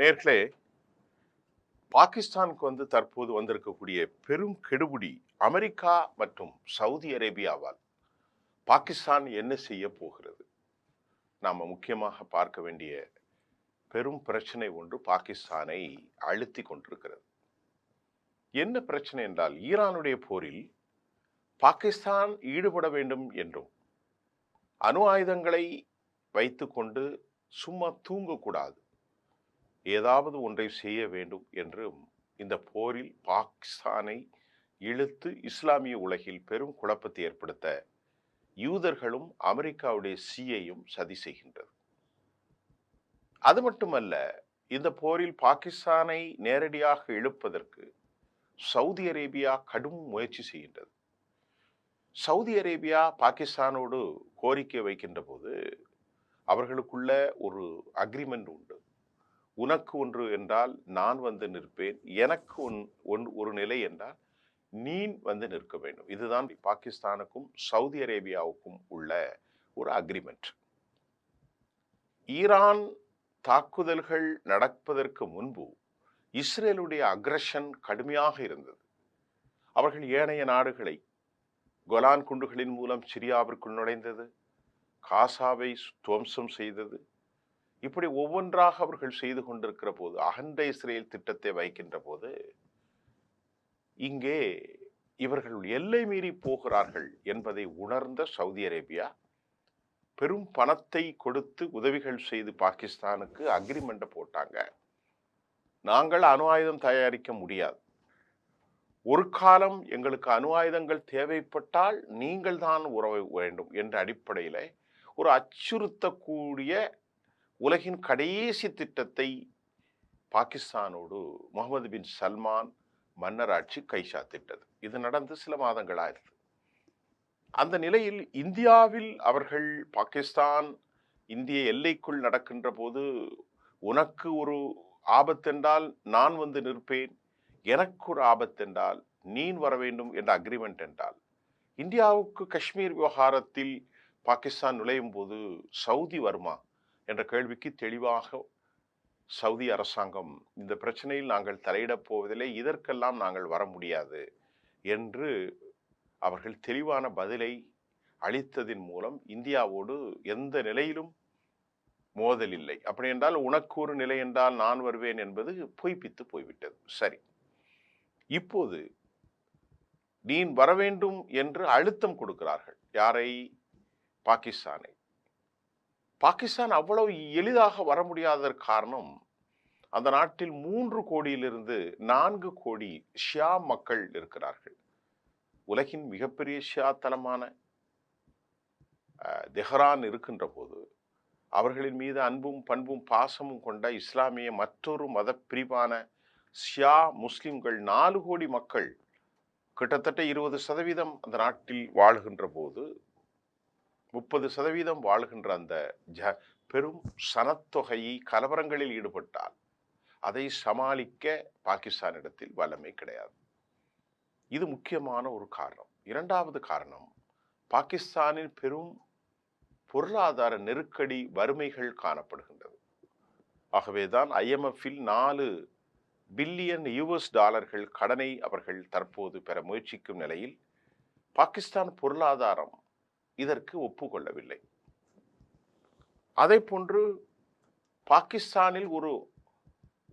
நேயர்களே, பாகிஸ்தானுக்கு தற்போது வந்திருக்கக்கூடிய பெரும் கெடுபிடி அமெரிக்கா மற்றும் சவுதி அரேபியாவால் பாகிஸ்தான் என்ன செய்ய போகிறது? நாம முக்கியமாக பார்க்க வேண்டிய பெரும் பிரச்சனை ஒன்று பாகிஸ்தானை அழுத்தி கொண்டிருக்கிறது. என்ன பிரச்சனை என்றால், ஈரானுடைய போரில் பாகிஸ்தான் ஈடுபட வேண்டும் என்றும், அணு ஆயுதங்களை வைத்துக்கொண்டு சும்மா தூங்கக்கூடாது, ஏதாவது ஒன்றை செய்ய வேண்டும் என்றும் இந்த போரில் பாகிஸ்தானை இழுத்து இஸ்லாமிய உலகில் பெரும் குழப்பத்தை ஏற்படுத்த யூதர்களும் அமெரிக்காவுடைய சிஐயும் சதி செய்கின்றது. அது மட்டுமல்ல, இந்த போரில் பாகிஸ்தானை நேரடியாக இழுப்பதற்கு சவுதி அரேபியா கடும் முயற்சி செய்கின்றது. சவுதி அரேபியா பாகிஸ்தானோடு கோரிக்கை வைக்கின்ற போது அவர்களுக்குள்ள ஒரு அக்ரிமெண்ட் உண்டு. உனக்கு ஒன்று என்றால் நான் வந்து நிற்பேன், எனக்கு ஒரு நிலை என்றால் நீ வந்து நிற்க வேண்டும். இதுதான் பாகிஸ்தானுக்கும் சவுதி அரேபியாவுக்கும் உள்ள ஒரு அக்ரிமெண்ட். ஈரான் தாக்குதல்கள் நடப்பதற்கு முன்பு இஸ்ரேலுடைய அக்ரஷன் கடுமையாக இருந்தது. அவர்கள் ஏனைய நாடுகளை கோலான் குண்டுகளின் மூலம் சிரியாவிற்குள் நுழைந்தது, காசாவை துவம்சம் செய்தது. இப்படி ஒவ்வொன்றாக அவர்கள் செய்து கொண்டிருக்கிற போது, அகண்ட இஸ்ரேல் திட்டத்தை வைக்கின்ற போது, இங்கே இவர்கள் எல்லை மீறி போகிறார்கள் என்பதை உணர்ந்த சவுதி அரேபியா பெரும் பணத்தை கொடுத்து உதவிகள் செய்து பாகிஸ்தானுக்கு அக்ரிமெண்ட் போட்டாங்க. நாங்கள் அணு ஆயுதம் தயாரிக்க முடியாது, ஒரு காலம் எங்களுக்கு அணு ஆயுதங்கள் தேவைப்பட்டால் நீங்கள் தான் உறவு வேண்டும் என்ற அடிப்படையில் ஒரு அச்சுறுத்தக்கூடிய உலகின் கடைசி திட்டத்தை பாகிஸ்தானோடு முகமது பின் சல்மான் மன்னராட்சி கைச்சாத்திட்டது. இது நடந்து சில மாதங்களாயிருது. அந்த நிலையில் இந்தியாவில் அவர்கள் பாகிஸ்தான் இந்திய எல்லைக்குள் நடக்கின்ற போது, உனக்கு ஒரு ஆபத்தென்றால் நான் வந்து நிற்பேன், எனக்கு ஒரு ஆபத்தென்றால் நீ வர வேண்டும் என்ற அக்ரிமெண்ட் என்றால், இந்தியாவுக்கு காஷ்மீர் விவகாரத்தில் பாகிஸ்தான் நுழையும் போது சவுதி வருமா என்ற கேள்விக்கு தெளிவாக சவுதி அரசாங்கம், இந்த பிரச்சனையில் நாங்கள் தலையிடப் போவதில்லை, இதற்கெல்லாம் நாங்கள் வர முடியாது என்று அவர்கள் தெளிவான பதிலை அளித்ததின் மூலம் இந்தியாவோடு எந்த நிலையிலும் மோதல் இல்லை. அப்படி என்றால் உனக்கு ஒரு நிலை என்றால் நான் வருவேன் என்பது பொய்ப்பித்து போய்விட்டது. சரி, இப்போது நீ வர வேண்டும் என்று அழுத்தம் கொடுக்கிறார்கள். யாரை? பாகிஸ்தானை. பாகிஸ்தான் அவ்வளவு எளிதாக வர முடியாததற்கு காரணம், அந்த நாட்டில் 3 கோடியிலிருந்து 4 கோடி ஷியா மக்கள் இருக்கிறார்கள். உலகின் மிகப்பெரிய ஷியா தலமான தெஹ்ரான் இருக்கின்ற போது, அவர்களின் மீது அன்பும் பண்பும் பாசமும் கொண்ட இஸ்லாமிய மற்றொரு மத பிரிவான ஷியா முஸ்லிம்கள் 4 கோடி மக்கள், கிட்டத்தட்ட 20% அந்த நாட்டில் வாழ்கின்ற போது, 30% வாழ்கின்ற அந்த பெரும் சனத்தொகையை கலவரங்களில் ஈடுபட்டால் அதை சமாளிக்க பாகிஸ்தானிடத்தில் வல்லமை கிடையாது. இது முக்கியமான ஒரு காரணம். இரண்டாவது காரணம், பாகிஸ்தானில் பெரும் பொருளாதார நெருக்கடி, வறுமைகள் காணப்படுகின்றது. ஆகவேதான் IMF-இல் 4 பில்லியன் US$ கடனை அவர்கள் தற்போது பெற முயற்சிக்கும் நிலையில் பாகிஸ்தான் பொருளாதாரம் இதற்கு ஒப்புக்கொள்ளவில்லை. அதே போன்று பாகிஸ்தானில்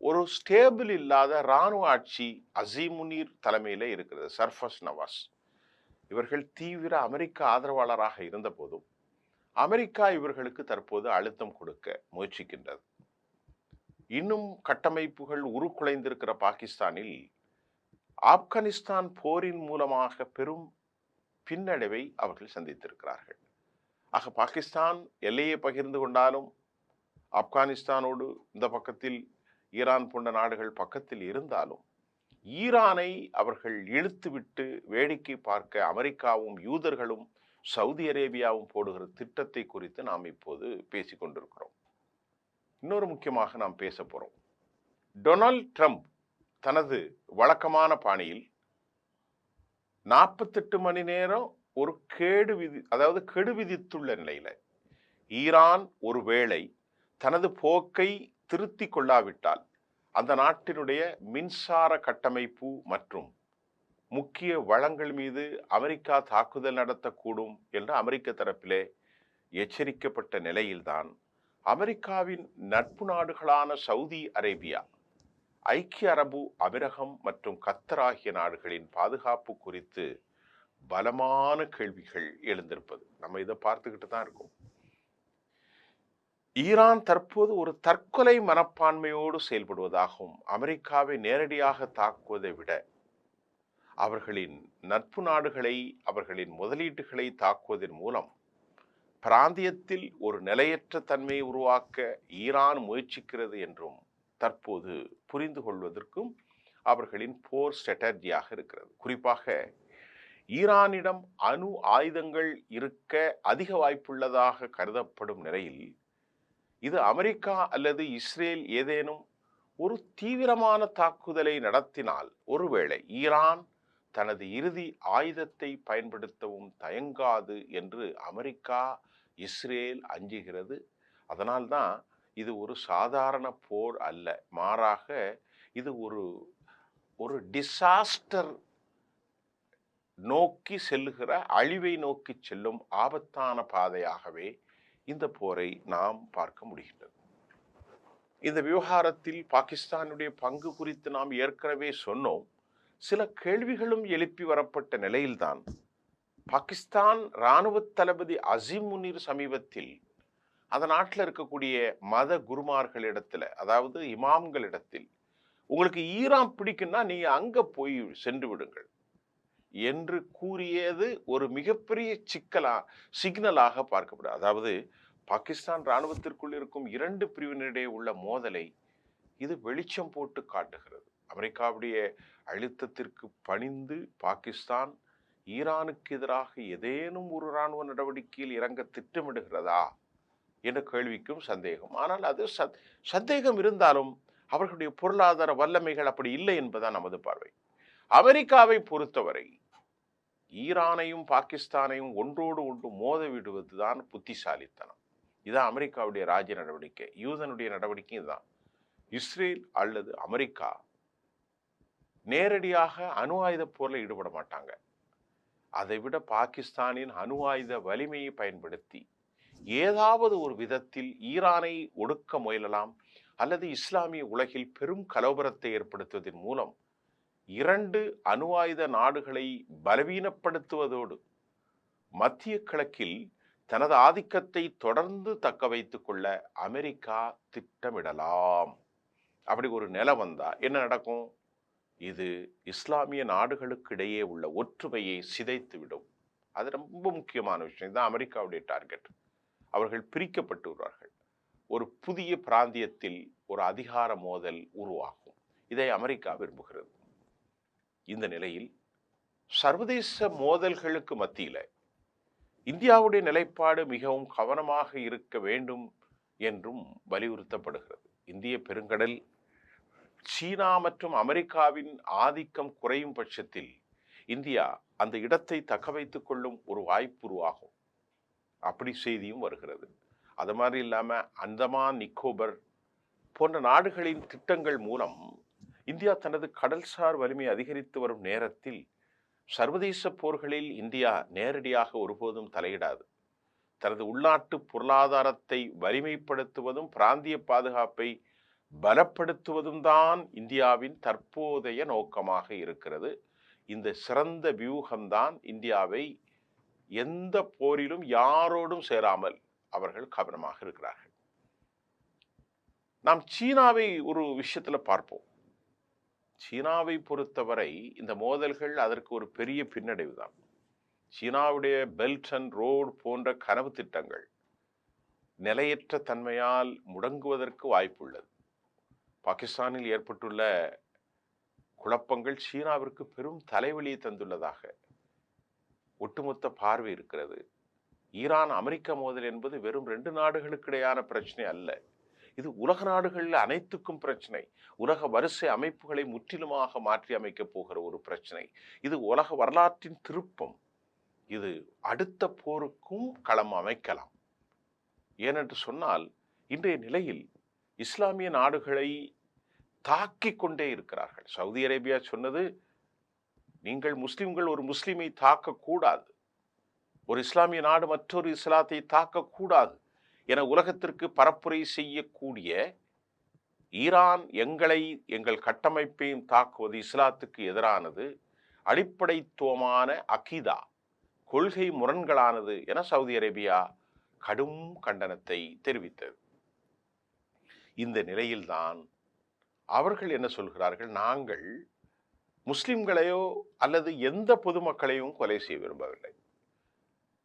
ஒரு ஸ்டேபிள் இல்லாத இராணுவ ஆட்சி அசீம் முனீர் தலைமையில இருக்கிறது. சர்ஃபஸ் நவாஸ் இவர்கள் தீவிர அமெரிக்க ஆதரவாளராக இருந்த போதும் அமெரிக்கா இவர்களுக்கு தற்போது அழுத்தம் கொடுக்க முயற்சிக்கின்றது. இன்னும் கட்டமைப்புகள் உருக்குலைந்திருக்கிற பாகிஸ்தானில் ஆப்கானிஸ்தான் போரின் மூலமாக பெரும் பின்னடைவை அவர்கள் சந்தித்திருக்கிறார்கள். ஆக பாகிஸ்தான் எல்லையை பகிர்ந்து கொண்டாலும், ஆப்கானிஸ்தானோடு இந்த பக்கத்தில் ஈரான் போன்ற நாடுகள் பக்கத்தில் இருந்தாலும், ஈரானை அவர்கள் இழுத்துவிட்டு வேடிக்கை பார்க்க அமெரிக்காவும் யூதர்களும் சவுதி அரேபியாவும் போடுகிற திட்டத்தை குறித்து நாம் இப்போது பேசிக்கொண்டிருக்கிறோம். இன்னொரு முக்கியமாக நாம் பேச போறோம். டொனால்ட் ட்ரம்ப் தனது வழக்கமான பாணியில் 48 மணி நேரம் ஒரு கெடு விதித்துள்ள நிலையில, ஈரான் ஒருவேளை தனது போக்கை திருத்திக் கொள்ளாவிட்டால் அந்த நாட்டினுடைய மின்சார கட்டமைப்பு மற்றும் முக்கிய வளங்கள் மீது அமெரிக்கா தாக்குதல் நடத்தக்கூடும் என்று அமெரிக்க தரப்பிலே எச்சரிக்கப்பட்ட நிலையில்தான் அமெரிக்காவின் நட்பு நாடுகளான சவுதி அரேபியா, ஐக்கிய அரபு அமீரகம் மற்றும் கத்தர் ஆகிய நாடுகளின் பாதுகாப்பு குறித்து பலமான கேள்விகள் எழுந்திருப்பது நம்ம இதை பார்த்துக்கிட்டு தான் இருக்கோம். ஈரான் தற்போது ஒரு தற்கொலை மனப்பான்மையோடு செயல்படுவதாகவும் அமெரிக்காவை நேரடியாக தாக்குவதை விட அவர்களின் நட்பு நாடுகளை, அவர்களின் முதலீட்டுகளை தாக்குவதன் மூலம் பிராந்தியத்தில் ஒரு நிலையற்ற தன்மையை உருவாக்க ஈரான் முயற்சிக்கிறது என்றும் தற்போது புரிந்து கொள்வதற்கும் அவர்களின் போர் ஸ்ட்ராட்டஜியாக இருக்கிறது. குறிப்பாக ஈரானிடம் அணு ஆயுதங்கள் இருக்க அதிக வாய்ப்புள்ளதாக கருதப்படும் நிலையில் இது அமெரிக்கா அல்லது இஸ்ரேல் ஏதேனும் ஒரு தீவிரமான தாக்குதலை நடத்தினால் ஒருவேளை ஈரான் தனது இறுதி ஆயுதத்தை பயன்படுத்தவும் தயங்காது என்று அமெரிக்கா, இஸ்ரேல் அஞ்சுகிறது. அதனால்தான் இது ஒரு சாதாரண போர் அல்ல, மாறாக இது ஒரு டிசாஸ்டர் நோக்கி செல்லுகிற, அழிவை நோக்கி செல்லும் ஆபத்தான பாதையாகவே இந்த போரை நாம் பார்க்க முடிகின்றது. இந்த விவகாரத்தில் பாகிஸ்தானுடைய பங்கு குறித்து நாம் ஏற்கனவே சொன்னோம். சில கேள்விகளும் எழுப்பி வரப்பட்ட நிலையில்தான் பாகிஸ்தான் இராணுவ தளபதி அசீம் முனீர் சமீபத்தில் அந்த நாட்டில் இருக்கக்கூடிய மத குருமார்களிடத்துல, அதாவது இமாம்களிடத்தில், உங்களுக்கு ஈரான் பிடிக்குன்னா நீங்க அங்க போய் சென்று விடுங்கள் என்று கூறியது ஒரு மிகப்பெரிய சிக்னலாக பார்க்கப்படும். அதாவது பாகிஸ்தான் இராணுவத்திற்குள் இருக்கும் இரண்டு பிரிவினரிடையே உள்ள மோதலை இது வெளிச்சம் போட்டு காட்டுகிறது. அமெரிக்காவுடைய அழுத்தத்திற்கு பணிந்து பாகிஸ்தான் ஈரானுக்கு எதிராக ஏதேனும் ஒரு இராணுவ நடவடிக்கையில் இறங்க திட்டமிடுகிறதா என்ற கேள்விக்கும் சந்தேகம். ஆனால் அது சந்தேகம் இருந்தாலும் அவர்களுடைய பொருளாதார வல்லமைகள் அப்படி இல்லை என்பதுதான் நமது பார்வை. அமெரிக்காவை பொறுத்தவரை ஈரானையும் பாகிஸ்தானையும் ஒன்றோடு ஒன்று மோத விடுவதுதான் புத்திசாலித்தனம். இதுதான் அமெரிக்காவுடைய ராஜ்ய நடவடிக்கை. யூதனுடைய நடவடிக்கை இதுதான். இஸ்ரேல் அல்லது அமெரிக்கா நேரடியாக அணு ஆயுத போரில் ஈடுபட மாட்டாங்க. அதை விட பாகிஸ்தானின் அணு ஆயுத வலிமையை பயன்படுத்தி ஏதாவது ஒரு விதத்தில் ஈரானை ஒடுக்க முயலலாம் அல்லது இஸ்லாமிய உலகில் பெரும் கலவரத்தை ஏற்படுத்துவதன் மூலம் இரண்டு அணு ஆயுத நாடுகளை பலவீனப்படுத்துவதோடு மத்திய கிழக்கில் தனது ஆதிக்கத்தை தொடர்ந்து தக்க வைத்துக் கொள்ள அமெரிக்கா திட்டமிடலாம். அப்படி ஒரு நிலை வந்தா என்ன நடக்கும்? இது இஸ்லாமிய நாடுகளுக்கு இடையே உள்ள ஒற்றுமையை சிதைத்துவிடும். அது ரொம்ப முக்கியமான விஷயம். இதுதான் அமெரிக்காவுடைய டார்கெட். அவர்கள் பிரிக்கப்பட்டு வருவார்கள். ஒரு புதிய பிராந்தியத்தில் ஒரு அதிகார மோதல் உருவாகும். இதை அமெரிக்கா விரும்புகிறது. இந்த நிலையில் சர்வதேச மோதல்களுக்கு மத்தியில் இந்தியாவுடைய நிலைப்பாடு மிகவும் கவனமாக இருக்க வேண்டும் என்றும் வலியுறுத்தப்படுகிறது. இந்திய பெருங்கடல் சீனா மற்றும் அமெரிக்காவின் ஆதிக்கம் குறையும் பட்சத்தில் இந்தியா அந்த இடத்தை தக்க வைத்துக் கொள்ளும் ஒரு வாய்ப்பு உருவாகும். அப்படி செய்தியும் வருகிறது. அது மாதிரி இல்லாம அந்தமான், நிக்கோபர் போன்ற நாடுகளின் திட்டங்கள் மூலம் இந்தியா தனது கடல்சார் வலிமை அதிகரித்து வரும் நேரத்தில் சர்வதேச போர்களில் இந்தியா நேரடியாக ஒருபோதும் தலையிடாது. தனது உள்நாட்டு பொருளாதாரத்தை வலிமைப்படுத்துவதும் பிராந்திய பாதுகாப்பை பலப்படுத்துவதும் தான் இந்தியாவின் தற்போதைய நோக்கமாக இருக்கிறது. இந்த சிறந்த வியூகம்தான் இந்தியாவை எந்த போரிலும் யாரோடும் சேராமல் அவர்கள் கவனமாக இருக்கிறார்கள். நாம் சீனாவை ஒரு விஷயத்துல பார்ப்போம். சீனாவை பொறுத்தவரை இந்த மோதல்கள் அதற்கு ஒரு பெரிய பின்னடைவு தான். சீனாவுடைய பெல்ட் அண்ட் ரோடு போன்ற கனவு திட்டங்கள் நிலையற்ற தன்மையால் முடங்குவதற்கு வாய்ப்புள்ளது. பாகிஸ்தானில் ஏற்பட்டுள்ள குழப்பங்கள் சீனாவிற்கு பெரும் தலைவலியை தந்துள்ளதாக ஒட்டுமொத்த பார்வை இருக்கிறது. ஈரான் அமெரிக்க மோதல் என்பது வெறும் 2 நாடுகளுக்கு இடையான பிரச்சனை அல்ல. இது உலக நாடுகளில் அனைத்துக்கும் பிரச்சனை. உலக வரிசை அமைப்புகளை முற்றிலுமாக மாற்றி அமைக்கப் போகிற ஒரு பிரச்சனை. இது உலக வரலாற்றின் திருப்பம். இது அடுத்த போருக்கும் களம் அமைக்கலாம். ஏனென்று சொன்னால் இன்றைய நிலையில் இஸ்லாமிய நாடுகளை தாக்கிக் கொண்டே இருக்கிறார்கள். சவுதி அரேபியா சொன்னது, நீங்கள் முஸ்லிம்கள் ஒரு முஸ்லிமை தாக்கக்கூடாது, ஒரு இஸ்லாமிய நாடு மற்றொரு இஸ்லாத்தை தாக்கக்கூடாது என உலகத்திற்கு பரப்புரை செய்யக்கூடிய ஈரான் எங்கள் கட்டமைப்பையும் தாக்குவது இஸ்லாத்துக்கு எதிரானது, அடிப்படைத்துவமான அகீதா கொள்கை முரண்களானது என சவுதி அரேபியா கடும் கண்டனத்தை தெரிவித்தது. இந்த நிலையில்தான் அவர்கள் என்ன சொல்கிறார்கள், நாங்கள் முஸ்லிம்களையோ அல்லது எந்த பொதுமக்களையும் கொலை செய்ய விரும்பவில்லை,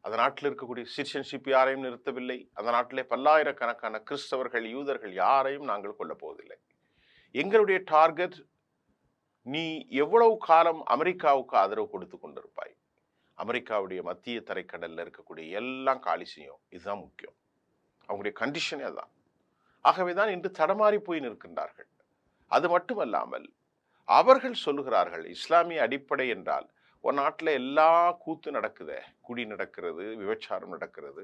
அந்த நாட்டில் இருக்கக்கூடிய சிட்டிசன்ஷிப் யாரையும் நிறுத்தவில்லை, அந்த நாட்டிலே பல்லாயிரக்கணக்கான கிறிஸ்தவர்கள் யூதர்கள் யாரையும் நாங்கள் கொல்லப் போவதில்லை. எங்களுடைய டார்கெட், நீ எவ்வளவு காலம் அமெரிக்காவுக்கு ஆதரவு கொடுத்து கொண்டிருப்பாய், அமெரிக்காவுடைய மத்திய தரைக்கடலில் இருக்கக்கூடிய எல்லாம் காலி செய்யும், இதுதான் முக்கியம். அவங்களுடைய கண்டிஷனே அதுதான். ஆகவேதான் இன்று தடமாறி போய் நிற்கின்றார்கள். அது மட்டுமல்லாமல் அவர்கள் சொல்லுகிறார்கள், இஸ்லாமிய அடிப்படை என்றால் ஒரு நாட்டில் எல்லா கூத்து நடக்குது, குடி நடக்கிறது, விபச்சாரம் நடக்கிறது,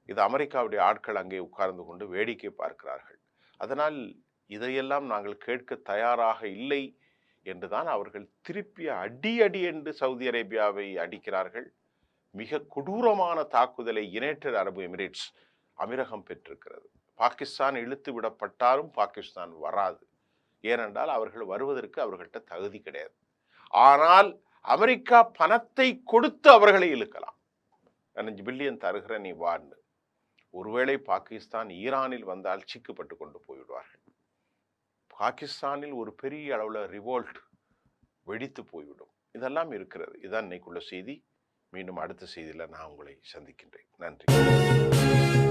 இது அமெரிக்காவுடைய ஆட்கள் அங்கே உட்கார்ந்து கொண்டு வேடிக்கை பார்க்கிறார்கள், அதனால் இதையெல்லாம் நாங்கள் கேட்க தயாராக இல்லை என்றுதான் அவர்கள் திருப்பி அடி என்று சவுதி அரேபியாவை அடிக்கிறார்கள். மிக கொடூரமான தாக்குதலை யுனைடெட் அரபு எமிரேட்ஸ் அமீரகம் பெற்றிருக்கிறது. பாகிஸ்தான் இழுத்து விடப்பட்டாலும் பாகிஸ்தான் வராது, ஏனென்றால் அவர்கள் வருவதற்கு அவர்கள்ட்ட தகுதி கிடையாது. ஆனால் அமெரிக்கா பணத்தை கொடுத்து அவர்களை இழுக்கலாம். 5 பில்லியன் தருகிற, நீ வான்னு. ஒருவேளை பாகிஸ்தான் ஈரானில் வந்தால் சிக்கப்பட்டு கொண்டு போய்விடுவார்கள். பாகிஸ்தானில் ஒரு பெரிய அளவில் ரிவோல்ட் வெடித்து போய்விடும். இதெல்லாம் இருக்கிறது. இதான் இன்னைக்குள்ள செய்தி. மீண்டும் அடுத்த செய்தியில் நான் உங்களை சந்திக்கின்றேன். நன்றி.